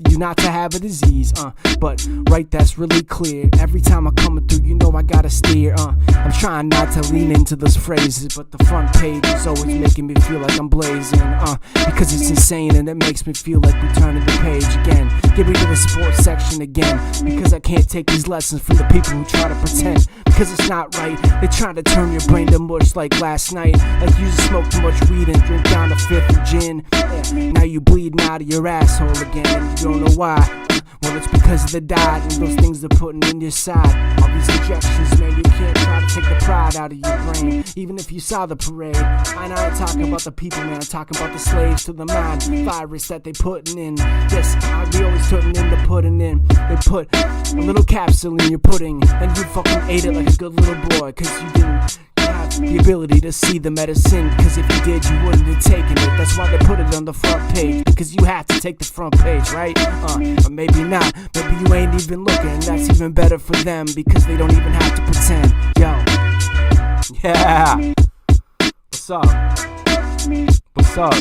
you not to have a disease, but right, that's really clear. Every time I'm coming through, you know I gotta steer. I'm trying not to lean into those phrases, but the front page is always making me feel like I'm blazing, because it's insane and it makes me feel like we're turning the page again. Get me to the sports section again, because I can't take these lessons from the people who try to pretend, because it's not right. They try to turn your brain to mush like last night, like you just smoked too much weed and drink down a fifth of gin. Now you bleeding out of your asshole again, and you don't know why. Well, it's because of the diet and those things they're putting in your side. All these injections, man, you can't try to take the pride out of your brain, even if you saw the parade. I ain't talking about the people, man, I'm talking about the slaves to the mind virus that they putting in. Yes, we always putting in the pudding in. They put a little capsule in your pudding, then you fucking ate it like a good little boy, cause you didn't have the ability to see the medicine, cause if you did, you wouldn't have taken it. That's why they put it on the front page, because you have to take the front page, right? Or maybe not, maybe you ain't even looking, and that's even better for them, because they don't even have to pretend. Yo, yeah, what's up? What's up?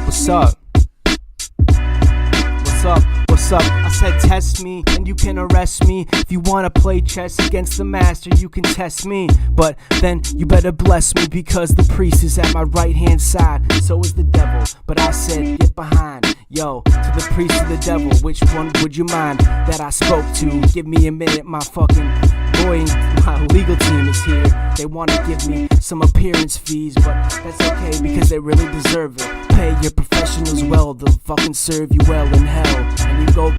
What's up? What's up? I said test me and you can arrest me. If you wanna play chess against the master, you can test me, but then you better bless me, because the priest is at my right hand side, so is the devil. But I said get behind. Yo, to the priest or the devil, which one would you mind that I spoke to? Give me a minute, my fucking boy, my legal team is here. They wanna give me some appearance fees, but that's okay because they really deserve it. Pay your professionals well, they'll fucking serve you well in hell. And you go,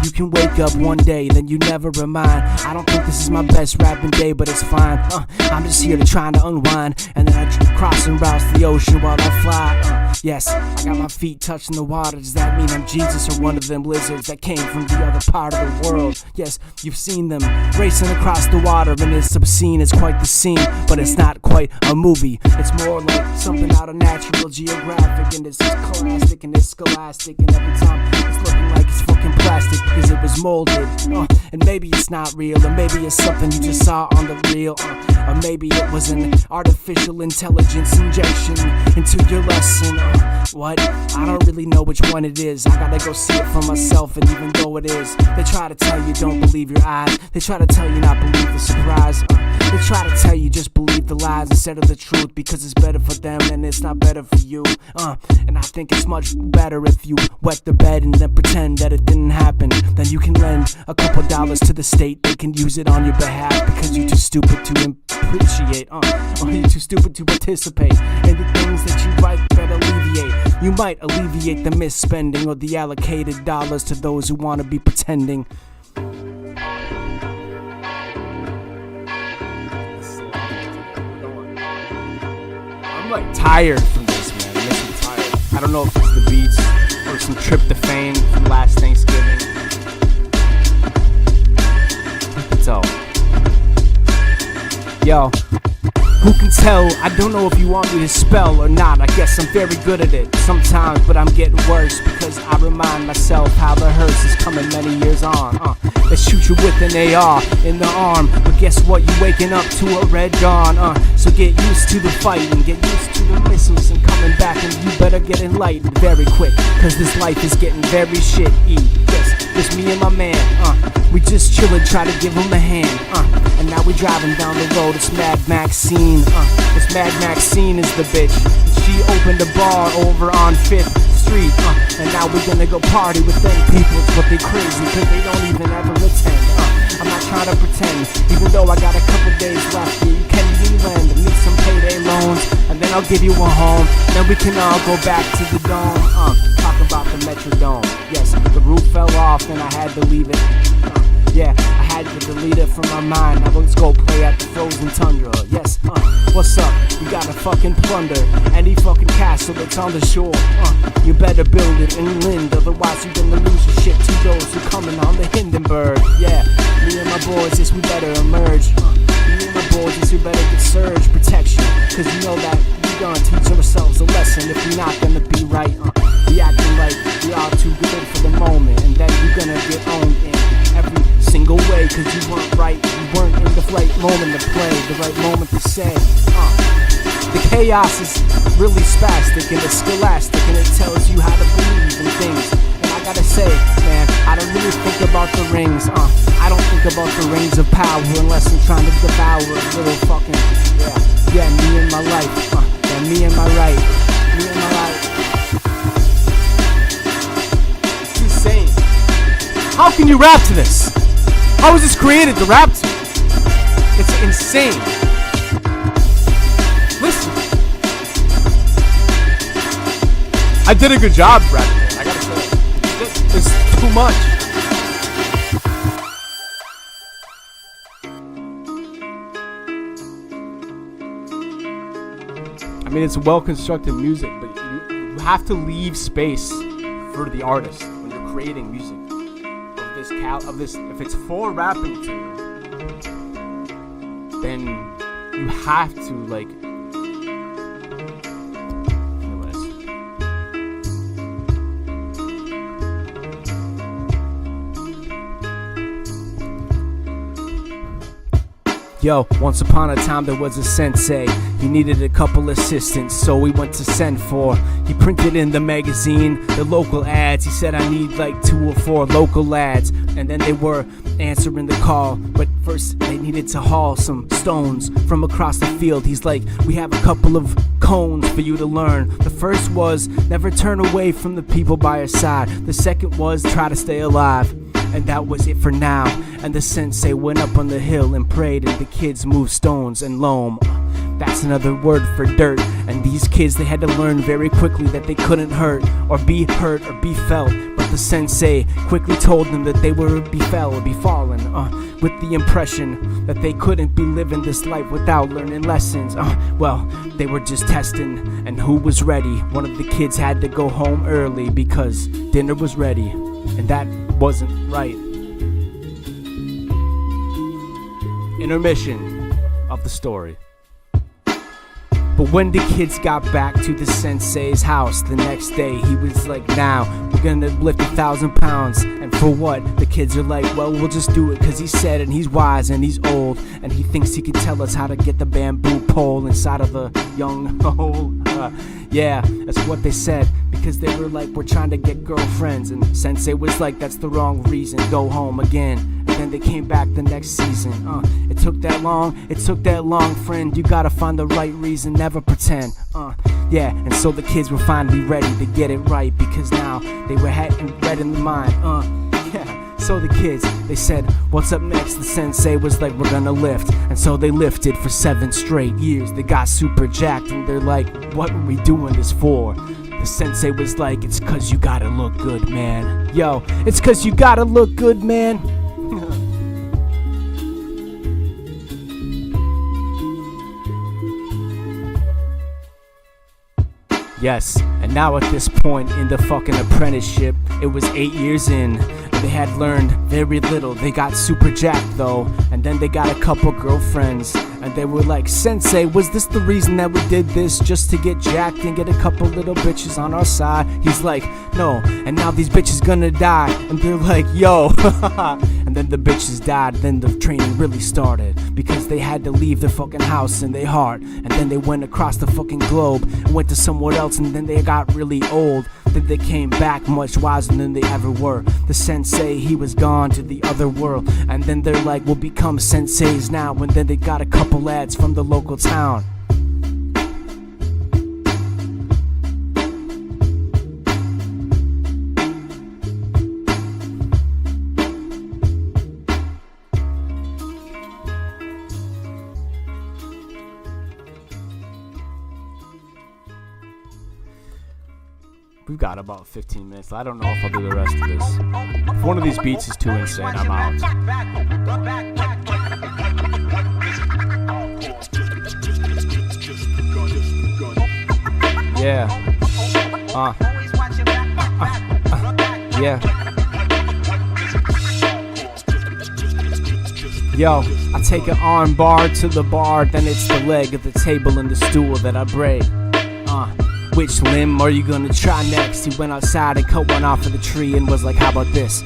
you can wake up one day, then you never remind. I don't think this is my best rapping day, but it's fine. I'm just here to try to unwind, and then I cross and rouse the ocean while I fly. Yes, I got my feet touching the water. Does that mean I'm Jesus or one of them lizards that came from the other part of the world? Yes, you've seen them racing across the water, and it's obscene. It's quite the scene, but it's not quite a movie. It's more like something out of National Geographic, and it's classic and it's scholastic, and every time it's looking like it's fucking plastic because it was molded. And maybe it's not real, or maybe it's something you just saw on the reel, or maybe it was an artificial intelligence injection into your lesson. What? I don't really know which one it is. I gotta go see it for myself, and even though it is, they try to tell you don't believe your eyes. They try to tell you not believe the surprise. They try to tell you just believe the lies instead of the truth, because it's better for them and it's not better for you. And I think it's much better if you wet the bed and then pretend that it didn't happen. Then you can lend a couple dollars to the state. They can use it on your behalf because you're too stupid to appreciate, or you're too stupid to participate in the things that you might better alleviate. You might alleviate the misspending or the allocated dollars to those who want to be pretending. like tired from this, man. It makes me tired. I don't know if it's the beats or some tryptophan from last Thanksgiving. Who can tell? Yo, who can tell? I don't know if you want me to spell or not. I guess I'm very good at it sometimes, but I'm getting worse because I remind myself how the hearse is coming many years on. They shoot you with an AR in the arm, but guess what? You're waking up to a red dawn. So get used to the fight and get used to the missiles and coming back, and you better get enlightened very quick, cause this life is getting very shitty. Yes, just me and my man. We just chillin', try to give him a hand. And now we driving down the road. It's Mad Maxine. This Mad Maxine is the bitch. She opened a bar over on 5th Street. And now we're gonna go party with them people, but they crazy cause they don't even ever attend. I'm not trying to pretend, even though I got a couple days left. Yeah, you can even lend me some payday loans, and then I'll give you a home. Then we can all go back to the dome. Talk about the Metrodome. Yes, the roof fell off and I had to leave it. Yeah, I had to delete it from my mind. Now let's go play at the frozen tundra. Yes, what's up? You gotta fucking plunder any fucking castle that's on the shore. You better build it inland, otherwise you're gonna lose your shit to those who coming on the Hindenburg. Yeah, me and my boys, yes, we better emerge. Me and my boys, yes, we better get surge protection, cause you know that we gonna teach ourselves a lesson if we're not gonna be right. We acting like we are too good for the moment, and then you're gonna get owned in every single way, cause you weren't right, you weren't in the right moment to play, the right moment to say. The chaos is really spastic and it's scholastic, and it tells you how to believe in things. And I gotta say, man, I don't really think about the rings. I don't think about the rings of power unless I'm trying to devour a little fucking, yeah, me and my life. Yeah, me and my right, me and my right. It's insane. How can you rap to this? How was this created to rap to? It's insane. Listen. I did a good job rapping it, I gotta say. It's too much. I mean, it's well-constructed music, but you have to leave space for the artist when you're creating music. Of this, if it's for rapping to, then you have to like. Yo, once upon a time there was a sensei. He needed a couple assistants, so we went to send for. He printed in the magazine, the local ads. He said I need like 2 or 4 local lads, and then they were answering the call. But first they needed to haul some stones from across the field. He's like, we have a couple of cones for you to learn. The first was never turn away from the people by your side. The second was try to stay alive. And that was it for now. And the sensei went up on the hill and prayed, and the kids moved stones and loam. That's another word for dirt. And these kids, they had to learn very quickly that they couldn't hurt or be felt. But the sensei quickly told them that they were befallen, with the impression that they couldn't be living this life without learning lessons. Well, they were just testing, and who was ready? One of the kids had to go home early because dinner was ready, and that wasn't right. Intermission of the story. But when the kids got back to the sensei's house the next day, he was like, now we're gonna lift 1,000 pounds. And for what? The kids are like, well, we'll just do it cause he said, and he's wise and he's old, and he thinks he can tell us how to get the bamboo pole inside of the young hole. Yeah, that's what they said, because they were like, we're trying to get girlfriends. And sensei was like, that's the wrong reason, go home again. And then they came back the next season. It took that long, friend. You gotta find the right reason, never pretend. Yeah, and so the kids were finally ready to get it right, because now they were red in the mind. Yeah. So the kids, they said, what's up next? The sensei was like, we're gonna lift. And so they lifted for 7 straight years. They got super jacked and they're like, what are we doing this for? The sensei was like, it's cause you gotta look good, man. Yo, it's cause you gotta look good, man. Yes, and now at this point in the fucking apprenticeship, it was 8 years in. They had learned very little. They got super jacked though, and then they got a couple girlfriends. And they were like, Sensei, was this the reason that we did this? Just to get jacked and get a couple little bitches on our side? He's like, no, and now these bitches gonna die. And they're like, yo. And then the bitches died, then the training really started. Because they had to leave their fucking house and their heart. And then they went across the fucking globe and went to somewhere else, and then they got really old. Then they came back much wiser than they ever were. The sensei, he was gone to the other world. And then they're like, we'll become senseis now. And then they got a couple lads from the local town. We've got about 15 minutes. I don't know if I'll do the rest of this. If one of these beats is too insane, I'm out. Yeah. Yeah. Yo, I take an arm bar to the bar, then it's the leg of the table and the stool that I break. Which limb are you gonna try next? He went outside and cut one off of the tree and was like, how about this?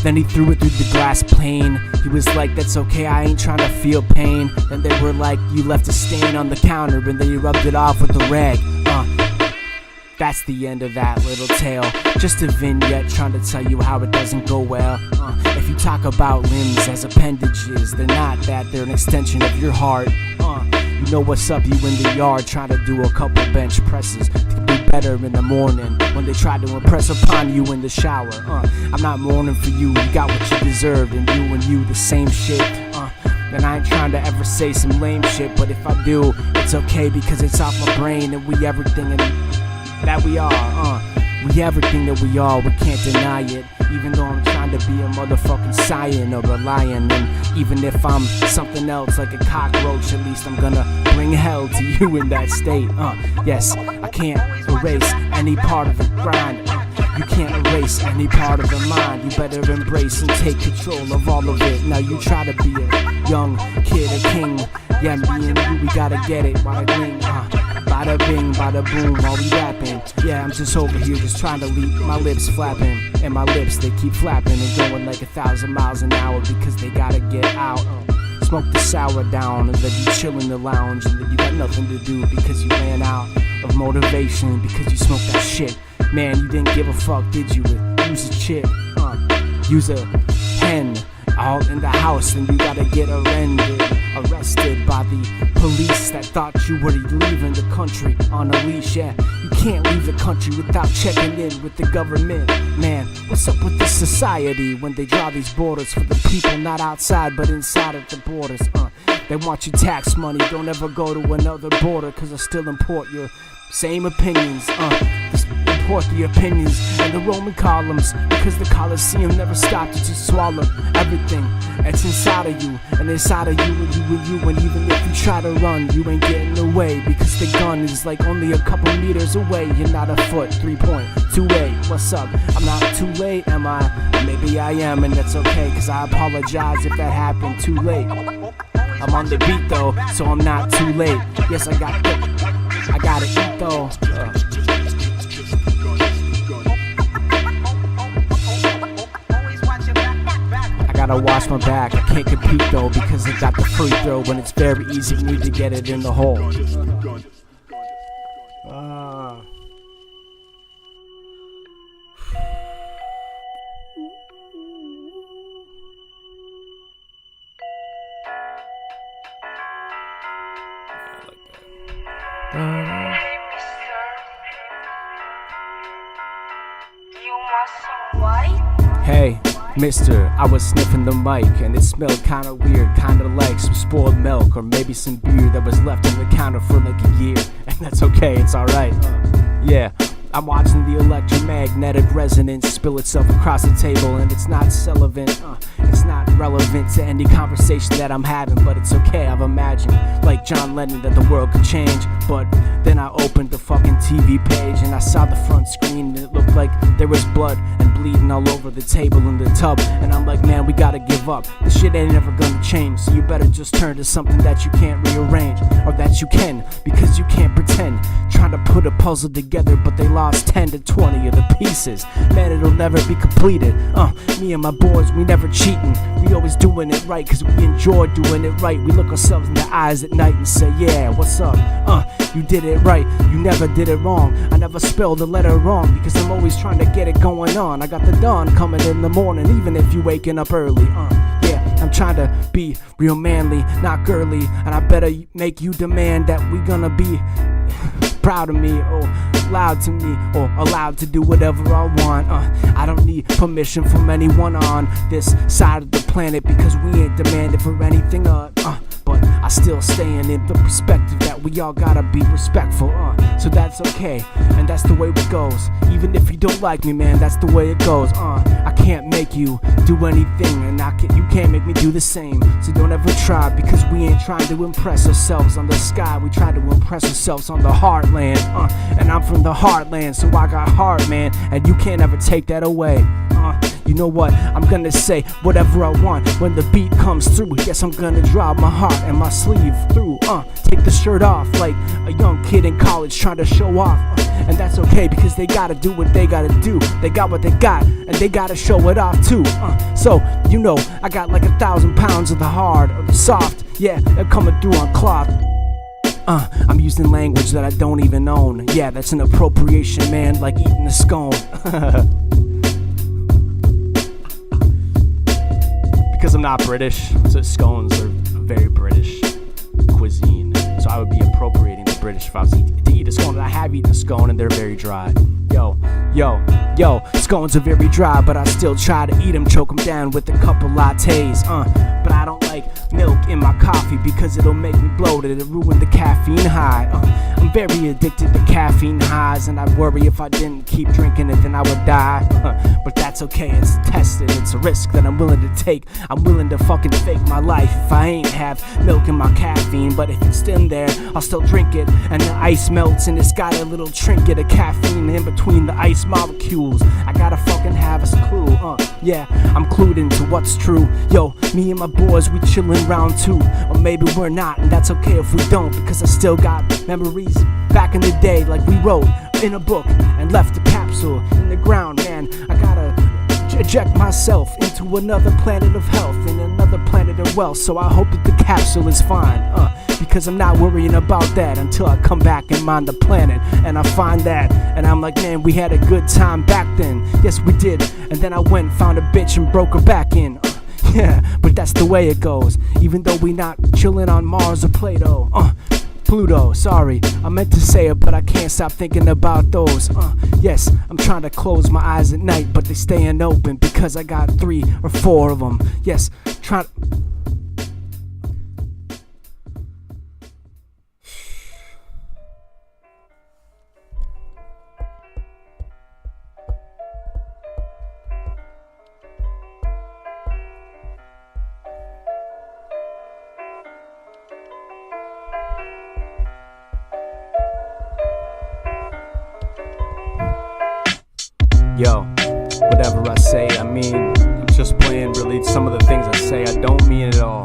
Then he threw it through the glass pane. He was like, that's okay, I ain't trying to feel pain. Then they were like, you left a stain on the counter, and then you rubbed it off with a rag. That's the end of that little tale. Just a vignette trying to tell you how it doesn't go well. If you talk about limbs as appendages, they're not that, they're an extension of your heart. You know what's up, you in the yard trying to do a couple bench presses to be better in the morning when they try to impress upon you in the shower. I'm not mourning for you, you got what you deserved, and you the same shit. And I ain't trying to ever say some lame shit, but if I do, it's okay because it's off my brain, and we everything that we are. We everything that we are, we can't deny it. Even though I'm trying to be a motherfucking scion or a lion, and even if I'm something else like a cockroach, at least I'm gonna bring hell to you in that state. Yes, I can't erase any part of the grind. You can't erase any part of the mind. You better embrace and take control of all of it. Now you try to be a young kid, a king. Yeah, me and you, we gotta get it. Bada bing, bada bing, bada boom, while we rapping. Yeah, I'm just over here just trying to leave my lips flapping. And my lips, they keep flapping and going like 1,000 miles an hour because they gotta get out. Smoke the sour down and then you chill in the lounge, and then you got nothing to do because you ran out of motivation because you smoked that shit. Man, you didn't give a fuck, did you? Use a chick, use a pen, all in the house, and you gotta get arrested by the police that thought you were leaving the country on a leash. Yeah, you can't leave the country without checking in with the government. Man, what's up with this society when they draw these borders for the people not outside but inside of the borders? They want your tax money, don't ever go to another border, cause I still import your same opinions. Just import the opinions and the Roman columns, because the Colosseum never stopped to just swallow everything that's inside of you, and inside of you and you and you. And even if you try to run, you ain't getting away, because the gun is like only a couple meters away. You're not a foot, 3.28. What's up? I'm not too late, am I? Maybe I am, and that's okay, cause I apologize if that happened too late. I'm on the beat though, so I'm not too late. Yes, I gotta eat though. I gotta wash my back. I can't compete though because I got the free throw when it's very easy for me to get it in the hole. Hey, mister. You want some white? Hey, mister, I was sniffing the mic and it smelled kinda weird, kinda like some spoiled milk or maybe some beer that was left on the counter for like a year. And that's okay, it's alright. Yeah, I'm watching the electromagnetic resonance spill itself across the table, and it's not it's not relevant to any conversation that I'm having, but it's okay. I've imagined, like John Lennon, that the world could change. But then I opened the fucking TV page and I saw the front screen, and it looked like there was blood and bleeding all over the table in the tub. And I'm like, man, we gotta give up. This shit ain't ever gonna change, so you better just turn to something that you can't rearrange, or that you can, because you can't pretend. Trying to put a puzzle together, but they lost 10 to 20 of the pieces. Man, it'll never be completed. Me and my boys, we never cheating. We always doing it right, cause we enjoy doing it right. We look ourselves in the eyes at night and say, yeah, what's up? You did it right, you never did it wrong. I never spelled the letter wrong, because I'm always trying to get it going on. I got the dawn coming in the morning, even if you waking up early. Yeah, I'm trying to be real manly, not girly. And I better make you demand that we gonna be proud of me, or loud to me, or allowed to do whatever I want. I don't need permission from anyone on this side of the planet, because we ain't demanding for anything. But I still staying in the perspective that we all gotta be respectful. So that's okay, and that's the way it goes. Even if you don't like me, man, that's the way it goes. I can't make you do anything, and you can't make me do the same. So don't ever try, because we ain't trying to impress ourselves on the sky. We try to impress ourselves on the heartland. And I'm from the heartland, so I got heart, man, and you can't ever take that away. You know what, I'm gonna say whatever I want when the beat comes through. Yes, I'm gonna drop my heart and my sleeve through. Take the shirt off like a young kid in college trying to show off. And that's okay, because they gotta do what they gotta do. They got what they got, and they gotta show it off too. So, you know, I got like 1,000 pounds of the hard or the soft. Yeah, they're coming through on cloth. I'm using language that I don't even own. Yeah, that's an appropriation, man, like eating a scone. Because I'm not British, so scones are a very British cuisine. So I would be appropriating the British if I was to eat a scone. And I have eaten a scone, and they're very dry. Yo, scones are very dry, but I still try to eat them, choke them down with a couple lattes. But I don't like milk in my coffee, because it'll make me bloated, it'll ruin the caffeine high. I'm very addicted to caffeine highs, and I'd worry if I didn't keep drinking it, then I would die. But that's okay, it's tested, it's a risk that I'm willing to take. I'm willing to fucking fake my life if I ain't have milk in my caffeine. But if it's still in there, I'll still drink it, and the ice melts, and it's got a little trinket of caffeine in between the ice molecules. I gotta fucking have a clue. Yeah, I'm clued into what's true. Yo, me and my boys, we chillin' round two, or maybe we're not, and that's okay if we don't, because I still got memories back in the day, like we wrote in a book and left a capsule in the ground. Man, I gotta eject myself into another planet of health and another planet of wealth. So I hope that the capsule is fine, because I'm not worrying about that until I come back and mind the planet, and I find that, and I'm like, man, we had a good time back then. Yes, we did. And then I went and found a bitch and broke her back in. Yeah, but that's the way it goes, even though we not chilling on Mars or Pluto, sorry, I meant to say it, but I can't stop thinking about those. Yes, I'm trying to close my eyes at night, but they staying open, because I got 3 or 4 of them. Yes, Yo, whatever I say, I mean, I'm just playing. Really, some of the things I say, I don't mean it at all.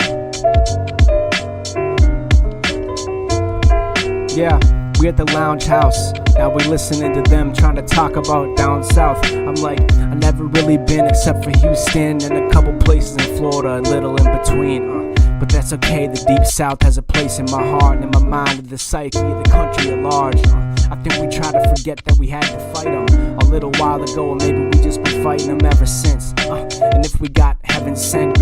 Yeah, we at the lounge house, now we listening to them trying to talk about down south. I'm like, I never really been except for Houston and a couple places in Florida, a little in between. But that's okay, the deep south has a place in my heart and in my mind, and the psyche of the country at large. I think we try to forget that we had to fight them a little while ago, or maybe we just been fighting them ever since. And if we got heaven sent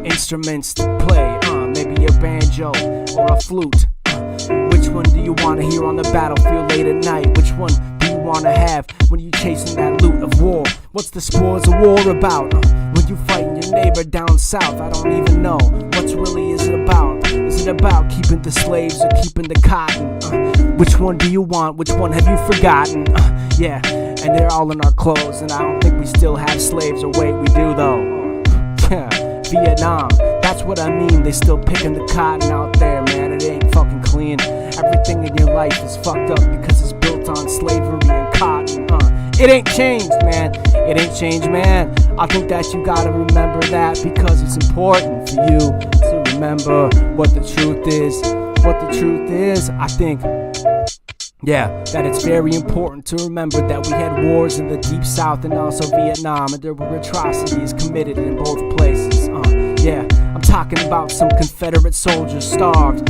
instruments to play, maybe a banjo or a flute, which one do you want to hear on the battlefield late at night? Which one do you want to have when you chasing that loot of war? What's the spoils of war about? When you fighting your your neighbor down south. I don't even know what's really is it about. Is it about keeping the slaves or keeping the cotton? Which one do you want? Which one have you forgotten? Yeah, and they're all in our clothes, and I don't think we still have slaves, or wait, we do though. Yeah, Vietnam, that's what I mean. They still picking the cotton out there, man. It ain't fucking clean. Everything in your life is fucked up because it's built on slavery and cotton. It ain't changed, man. It ain't changed, man. I think that you gotta remember that, because it's important for you to remember what the truth is. What the truth is, I think, yeah, that it's very important to remember that we had wars in the Deep South and also Vietnam, and there were atrocities committed in both places. Yeah, I'm talking about some Confederate soldiers starved.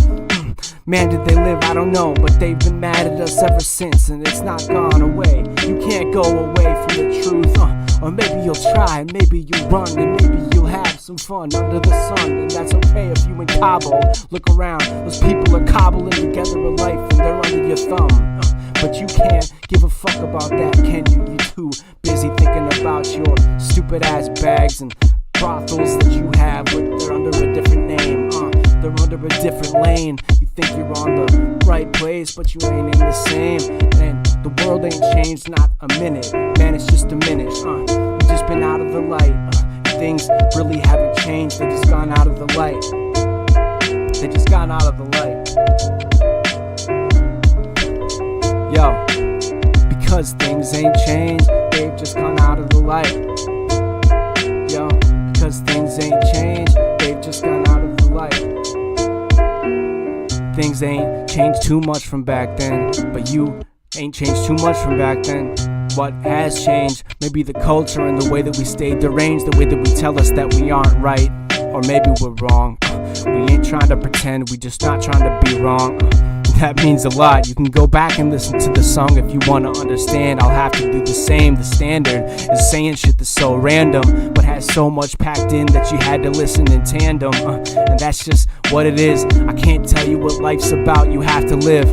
Man, did they live? I don't know, but they've been mad at us ever since, and it's not gone away. You can't go away from the truth, or maybe you'll try, and maybe you'll run, and maybe you'll have some fun under the sun, and that's okay if you in Kabul. Look around, those people are cobbling together a life, and they're under your thumb. But you can't give a fuck about that, can you? You too busy thinking about your stupid ass bags and brothels that you have, but they're under a different name. They're under a different lane. You think you're on the right place, but you ain't in the same. And the world ain't changed, not a minute. Man, it's just a minute. We've just been out of the light. Things really haven't changed. They just gone out of the light. They just gone out of the light. Yo, because things ain't changed, they've just gone out of the light. Yo, because things ain't changed, they've just gone out of the light. Things ain't changed too much from back then, but you ain't changed too much from back then. What has changed? Maybe the culture and the way that we stay deranged, the way that we tell us that we aren't right, or maybe we're wrong. We ain't trying to pretend, we just not trying to be wrong. That means a lot. You can go back and listen to the song if you want to understand. I'll have to do the same. The standard is saying shit that's so random, but has so much packed in that you had to listen in tandem. And that's just what it is. I can't tell you what life's about. You have to live.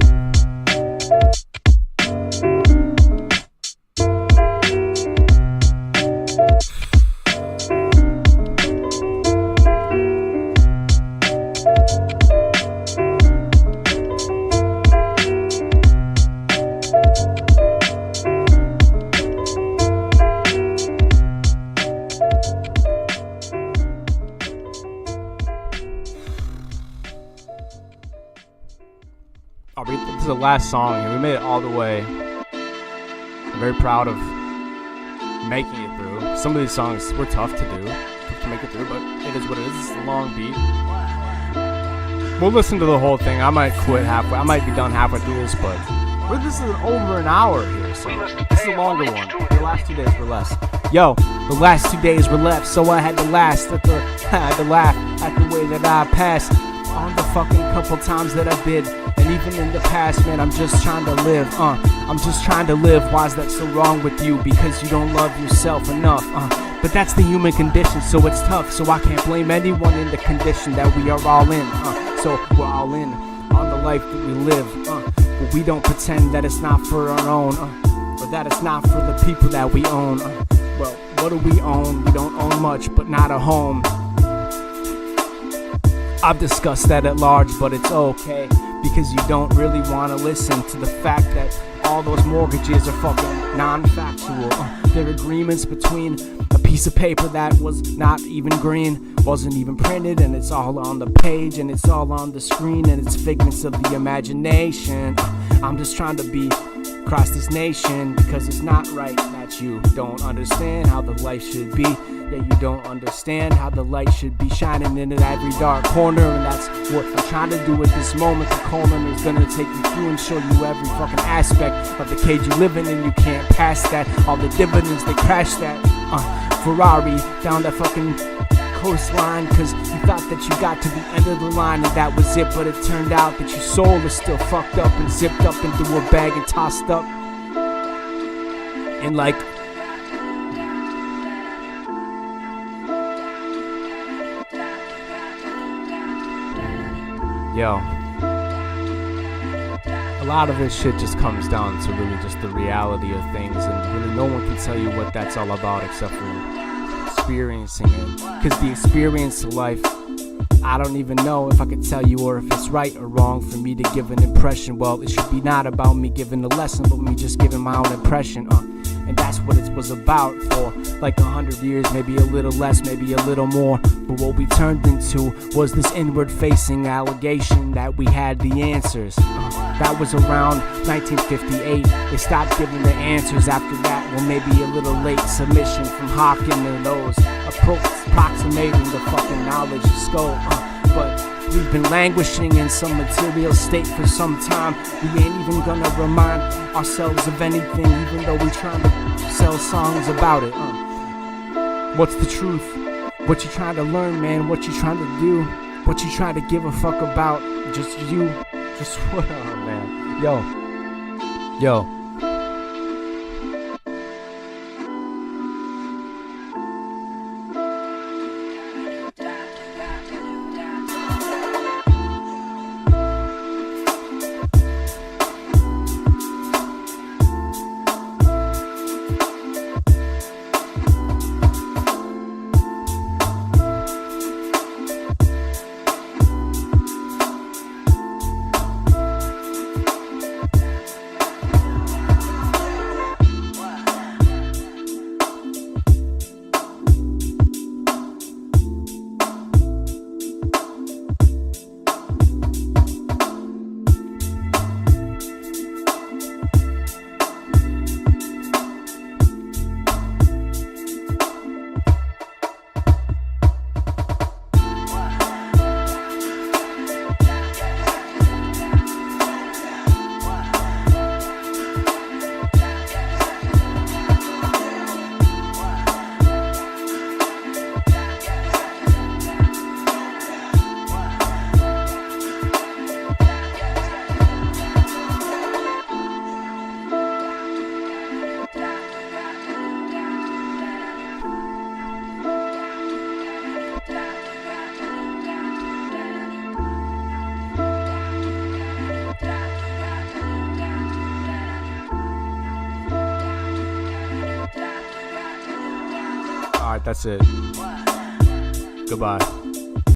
This is the last song here. We made it all the way. I'm very proud of making it through. Some of these songs were tough to do, tough to make it through, but it is what it is. It's a long beat. We'll listen to the whole thing. I might quit halfway. I might be done halfway through this, but this is over an hour here, so this is a longer one. The last 2 days were less. Yo, the last 2 days were left, so I had to laugh at the way that I passed on the fucking couple times that I did. And even in the past, man, I'm just trying to live, I'm just trying to live. Why is that so wrong with you? Because you don't love yourself enough, But that's the human condition, so it's tough. So I can't blame anyone in the condition that we are all in, So we're all in on the life that we live, But we don't pretend that it's not for our own, or that it's not for the people that we own, Well, what do we own? We don't own much, but not a home. I've discussed that at large, but it's okay, because you don't really want to listen to the fact that all those mortgages are fucking non-factual. They're agreements between a piece of paper that was not even green, wasn't even printed, and it's all on the page, and it's all on the screen, and it's figments of the imagination. I'm just trying to be across this nation, because it's not right that you don't understand how the life should be. Yeah, you don't understand how the light should be shining in every dark corner, and that's what I'm trying to do at this moment. The Coleman is gonna take you through and show you every fucking aspect of the cage you live in, and you can't pass that. All the dividends, they crash that Ferrari down that fucking coastline, cause you thought that you got to the end of the line and that was it, but it turned out that your soul is still fucked up and zipped up into a bag and tossed up and like yo, a lot of this shit just comes down to really just the reality of things, and really no one can tell you what that's all about except for experiencing it. Cause the experience of life, I don't even know if I could tell you or if it's right or wrong for me to give an impression. Well, it should be not about me giving a lesson, but me just giving my own impression. And that's what it was about for like 100 years, maybe a little less, maybe a little more. But what we turned into was this inward-facing allegation that we had the answers. That was around 1958. They stopped giving the answers after that. Well, maybe a little late submission from Hawking and those approximating the fucking knowledge of scope. But we've been languishing in some material state for some time. We ain't even gonna remind ourselves of anything, even though we trying to sell songs about it. What's the truth? What you trying to learn, man? What you trying to do? What you trying to give a fuck about? Just you. Just what? Oh, man. Yo. Alright, that's it. Goodbye.